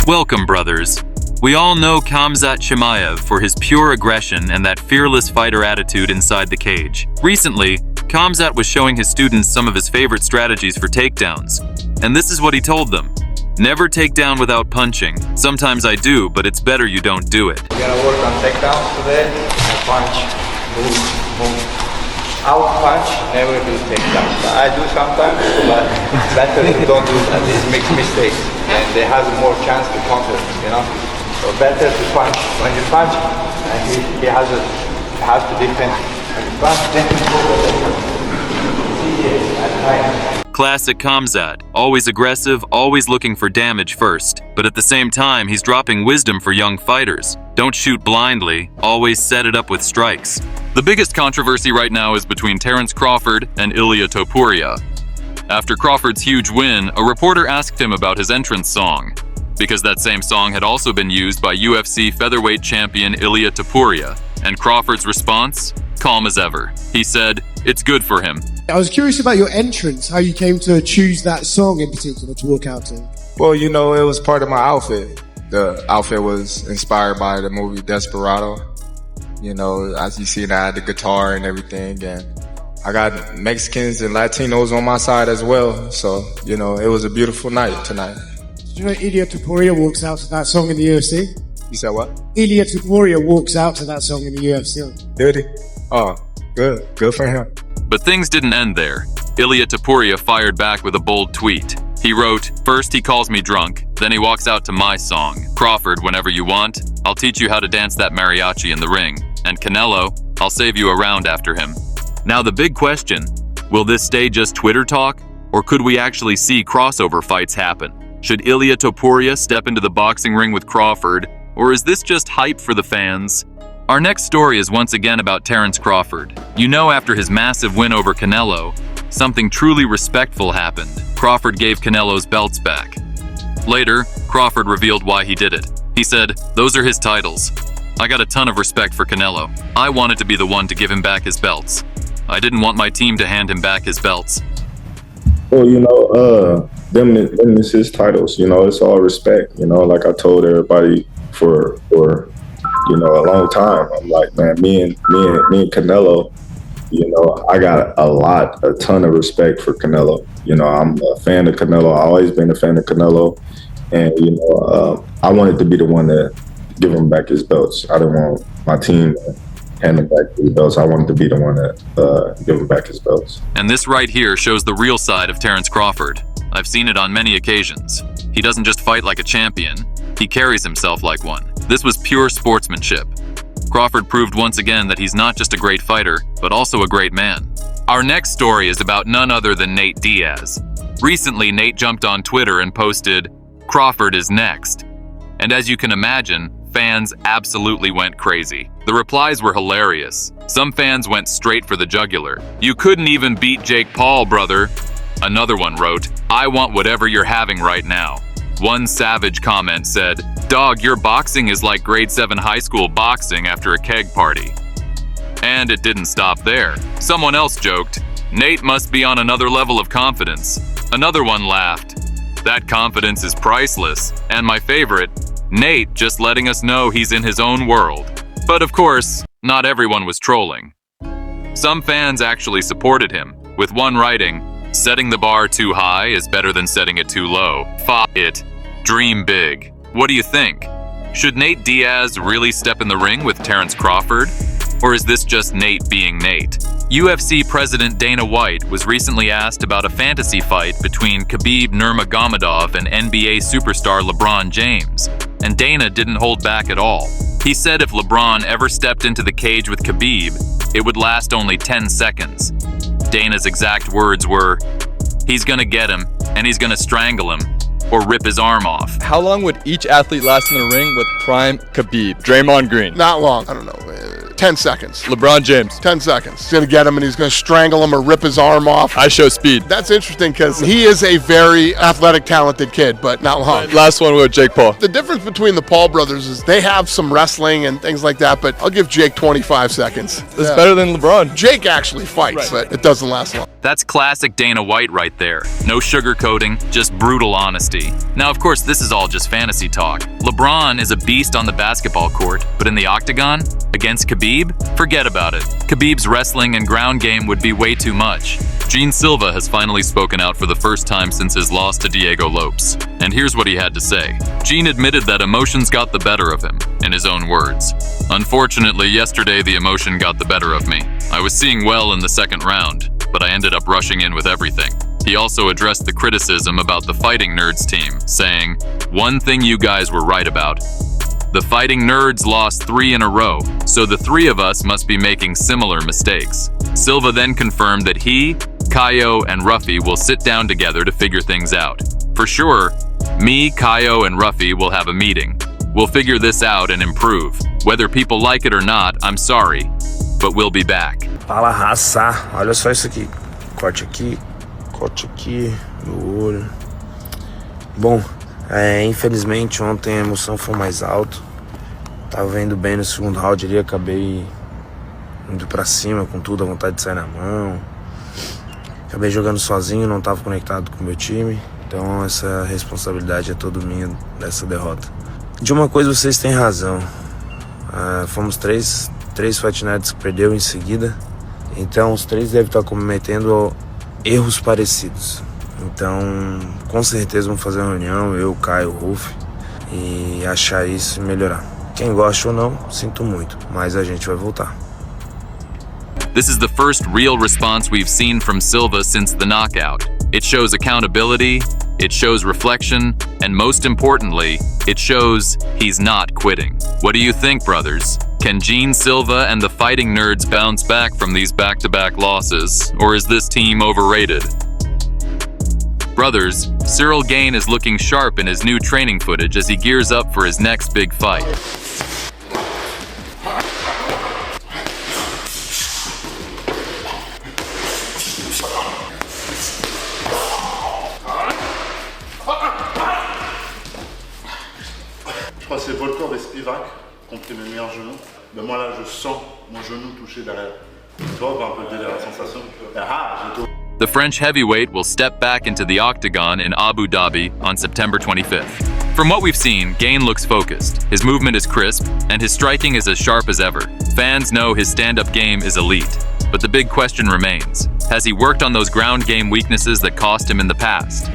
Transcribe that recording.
Welcome, brothers. We all know Khamzat Chimaev for his pure aggression and that fearless fighter attitude inside the cage. Recently, Khamzat was showing his students some of his favorite strategies for takedowns. And this is what he told them. Never take down without punching. Sometimes I do, but it's better you don't do it. We're gonna work on takedowns today. Punch, move. Out punch, never do takedowns. I do sometimes, but better if you don't do that. This makes mistakes, and they have more chance to counter, you know? So better to punch. When you punch, and he has to defend. When you punch, then Classic Khamzat, always aggressive, always looking for damage first. But at the same time, he's dropping wisdom for young fighters. Don't shoot blindly, always set it up with strikes. The biggest controversy right now is between Terence Crawford and Ilia Topuria. After Crawford's huge win, a reporter asked him about his entrance song, because that same song had also been used by UFC featherweight champion Ilia Topuria. And Crawford's response? Calm as ever. He said, it's good for him. I was curious about your entrance, how you came to choose that song in particular to walk out to. Well, you know, it was part of my outfit. The outfit was inspired by the movie Desperado. You know, as you see, I had the guitar and everything, and I got Mexicans and Latinos on my side as well. So, you know, it was a beautiful night tonight. Did you know Ilia Topuria walks out to that song in the UFC? You said what? Ilia Topuria walks out to that song in the UFC. Did he? Oh, good. Good for him. But things didn't end there. Ilia Topuria fired back with a bold tweet. He wrote, first he calls me drunk, then he walks out to my song. Crawford, whenever you want, I'll teach you how to dance that mariachi in the ring. And Canelo, I'll save you a round after him. Now the big question, will this stay just Twitter talk? Or could we actually see crossover fights happen? Should Ilia Topuria step into the boxing ring with Crawford? Or is this just hype for the fans? Our next story is once again about Terence Crawford. You know, after his massive win over Canelo, something truly respectful happened. Crawford gave Canelo's belts back. Later, Crawford revealed why he did it. He said, those are his titles. I got a ton of respect for Canelo. I wanted to be the one to give him back his belts. I didn't want my team to hand him back his belts. Well, you know, them is his titles. You know, it's all respect. You know, like I told everybody for you know, a long time. I'm like, man, me and Canelo, you know, I got a ton of respect for Canelo. You know, I'm a fan of Canelo. I've always been a fan of Canelo. And, you know, I wanted to be the one to give him back his belts. I didn't want my team to hand him back his belts. I wanted to be the one that give him back his belts. And this right here shows the real side of Terence Crawford. I've seen it on many occasions. He doesn't just fight like a champion. He carries himself like one. This was pure sportsmanship. Crawford proved once again that he's not just a great fighter, but also a great man. Our next story is about none other than Nate Diaz. Recently, Nate jumped on Twitter and posted, Crawford is next. And as you can imagine, fans absolutely went crazy. The replies were hilarious. Some fans went straight for the jugular. You couldn't even beat Jake Paul, brother. Another one wrote, I want whatever you're having right now. One savage comment said, dog, your boxing is like grade 7 high school boxing after a keg party. And it didn't stop there. Someone else joked, Nate must be on another level of confidence. Another one laughed, that confidence is priceless. And my favorite, Nate just letting us know he's in his own world. But of course, not everyone was trolling. Some fans actually supported him, with one writing, setting the bar too high is better than setting it too low. F it. Dream big. What do you think? Should Nate Diaz really step in the ring with Terence Crawford? Or is this just Nate being Nate? UFC President Dana White was recently asked about a fantasy fight between Khabib Nurmagomedov and NBA superstar LeBron James. And Dana didn't hold back at all. He said if LeBron ever stepped into the cage with Khabib, it would last only 10 seconds. Dana's exact words were, he's gonna get him, and he's gonna strangle him, or rip his arm off. How long would each athlete last in the ring with prime Khabib? Draymond Green. Not long. I don't know. 10 seconds. LeBron James. 10 seconds. He's going to get him and he's going to strangle him or rip his arm off. I show speed. That's interesting because he is a very athletic, talented kid, but not long. Last one with Jake Paul. The difference between the Paul brothers is they have some wrestling and things like that, but I'll give Jake 25 seconds. That's better than LeBron. Jake actually fights, but it doesn't last long. That's classic Dana White right there. No sugarcoating, just brutal honesty. Now, of course, this is all just fantasy talk. LeBron is a beast on the basketball court, but in the octagon, against Khabib, forget about it. Khabib's wrestling and ground game would be way too much. Jean Silva has finally spoken out for the first time since his loss to Diego Lopes. And here's what he had to say. Jean admitted that emotions got the better of him, in his own words. Unfortunately, yesterday the emotion got the better of me. I was seeing well in the second round, but I ended up rushing in with everything. He also addressed the criticism about the Fighting Nerds team, saying, "One thing you guys were right about. The Fighting Nerds lost 3 in a row, so the 3 of us must be making similar mistakes." Silva then confirmed that he, Kaio, and Ruffy will sit down together to figure things out. For sure, me, Kaio, and Ruffy will have a meeting. We'll figure this out and improve. Whether people like it or not, I'm sorry, but we'll be back. Fala raça, olha só isso aqui. Corte aqui no olho. Bom, infelizmente ontem a emoção foi mais alta. Tava indo bem no segundo round ali, acabei indo pra cima com tudo, a vontade de sair na mão. Acabei jogando sozinho, não tava conectado com o meu time. Então essa responsabilidade é toda minha dessa derrota. De uma coisa vocês têm razão. Fomos três Fight Nerds que perdeu em seguida. Então os 3 devem estar cometendo erros parecidos. Então com certeza vamos fazer uma reunião, eu, Caio, o Ruff, e achar isso e melhorar. Quem gosta ou não, sinto muito, mas a gente vai voltar. This is the first real response we've seen from Silva since the knockout. It shows accountability, it shows reflection, and most importantly, it shows he's not quitting. What do you think, brothers? Can Jean Silva and the Fighting Nerds bounce back from these back-to-back losses, or is this team overrated? Brothers, Cyril Gane is looking sharp in his new training footage as he gears up for his next big fight. Je crois que c'est Volkov et Spivak qui ont pris mes meilleurs genoux. Mais moi là, je sens mon genou toucher derrière. Tu vois, on va un peu le délire, la sensation. The French heavyweight will step back into the octagon in Abu Dhabi on September 25th. From what we've seen, Gane looks focused, his movement is crisp, and his striking is as sharp as ever. Fans know his stand-up game is elite. But the big question remains, has he worked on those ground game weaknesses that cost him in the past?